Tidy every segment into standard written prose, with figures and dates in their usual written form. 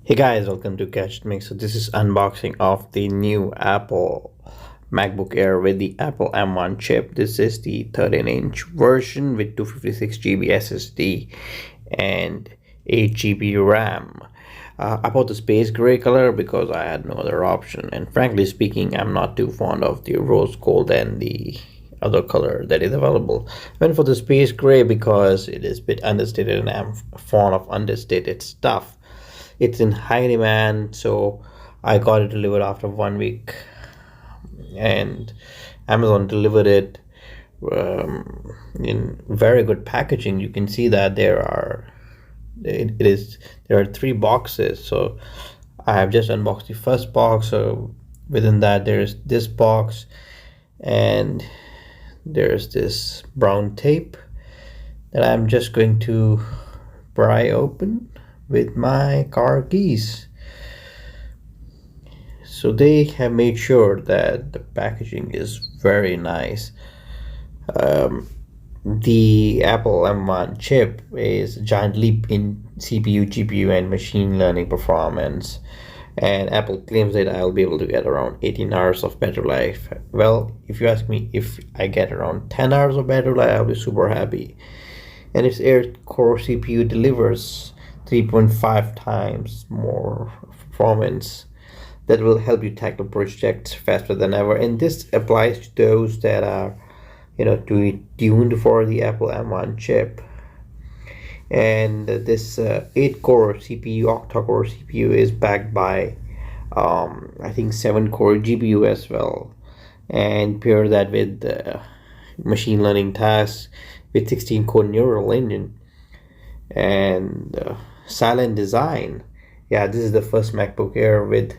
Hey guys, welcome to GADGETMIX. So this is unboxing of the new Apple MacBook Air with the Apple M1 chip. This is the 13-inch version with 256 GB SSD and 8 GB RAM. I bought the space gray color because I had no other option, and frankly speaking, I'm not too fond of the rose gold and the other color that is available. I went for the space gray because it is a bit understated and I'm fond of understated stuff. It's in high demand, so I got it delivered after 1 week, and Amazon delivered it in very good packaging. You can see that there are three boxes. So I have just unboxed the first box. So within that there's this box, and there's this brown tape that I'm just going to pry open with my car keys. So they have made sure that the packaging is very nice. The Apple M1 chip is a giant leap in CPU, GPU, and machine learning performance. And Apple claims that I'll be able to get around 18 hours of battery life. Well, if you ask me, if I get around 10 hours of battery life, I'll be super happy. And its 8-core CPU delivers 3.5 times more performance that will help you tackle projects faster than ever. And this applies to those that are tuned for the Apple M1 chip. And this 8-core CPU, octa-core CPU, is backed by I think 7-core GPU as well, and pair that with machine learning tasks with 16-core neural engine and silent design. Yeah, this is the first MacBook Air with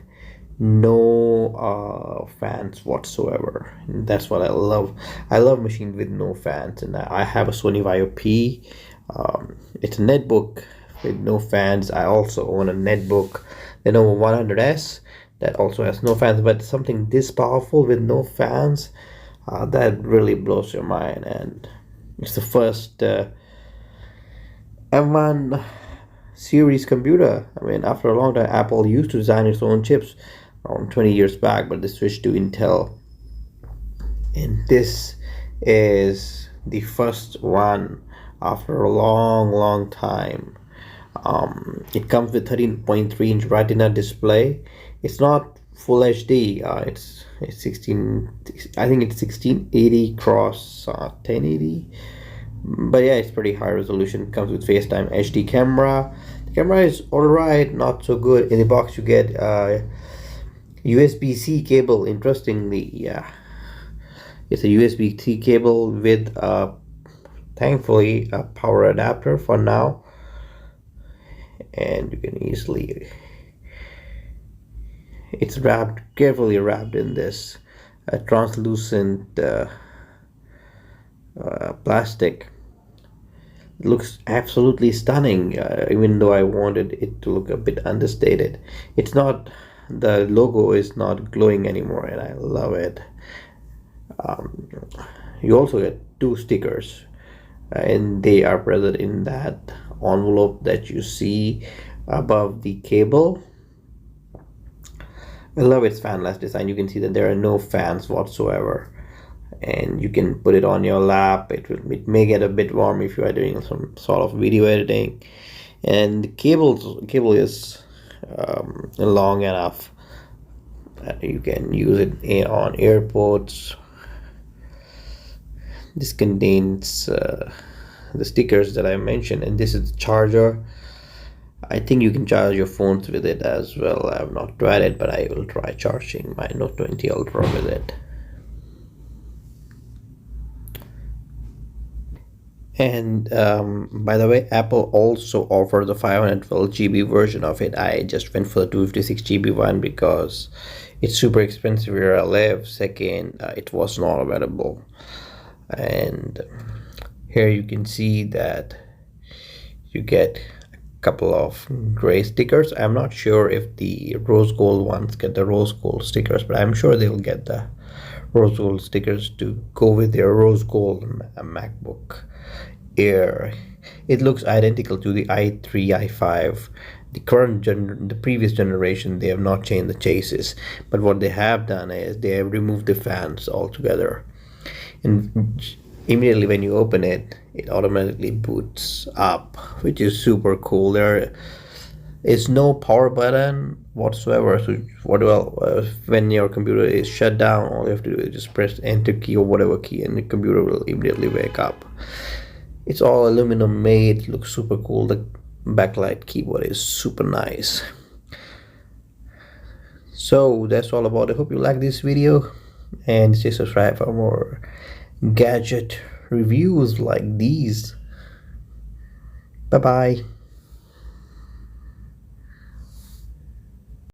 no fans whatsoever, and that's what I love. I love machines with no fans, and I have a Sony Vaio P. It's a netbook with no fans. I also own a netbook, the Lenovo 100S, that also has no fans, but something this powerful with no fans, that really blows your mind. And it's the first M1 series computer. I mean, after a long time, Apple used to design its own chips around 20 years back, but they switched to Intel. And this is the first one after a long time. It comes with 13.3-inch Retina display. It's not full HD. It's 16. I think it's 1680 cross 1080. But yeah, it's pretty high resolution. Comes with FaceTime HD camera. The camera is alright, not so good. In the box you get USB-C cable. Interestingly, yeah, it's a USB-C cable with thankfully a power adapter for now, and you can easily, it's carefully wrapped in this translucent plastic. It looks absolutely stunning, even though I wanted it to look a bit understated. It's not, the logo is not glowing anymore, and I love it. You also get two stickers, and they are present in that envelope that you see above the cable. I love its fanless design. You can see that there are no fans whatsoever, and you can put it on your lap. It may get a bit warm if you are doing some sort of video editing, and the cable is long enough that you can use it on airports. This contains the stickers that I mentioned, and this is the charger. I think you can charge your phones with it as well. I have not tried it, but I will try charging my Note 20 Ultra with it. And by the way, Apple also offers the 512 GB version of it. I just went for the 256 GB one because it's super expensive where I live. Second, it was not available. And here you can see that you get a couple of gray stickers. I'm not sure if the rose gold ones get the rose gold stickers, but I'm sure they'll get the rose gold stickers to go with their rose gold MacBook Air. It looks identical to the i3, i5 The previous generation, they have not changed the chassis, but what they have done is they have removed the fans altogether, and immediately when you open it, it automatically boots up, which is super cool. There is no power button whatsoever, so when your computer is shut down, all you have to do is just press enter key or whatever key, and the computer will immediately wake up. It's all aluminum made, looks super cool. The backlight keyboard is super nice. So that's all about it. Hope you like this video, and stay subscribed for more gadget reviews like these. Bye bye.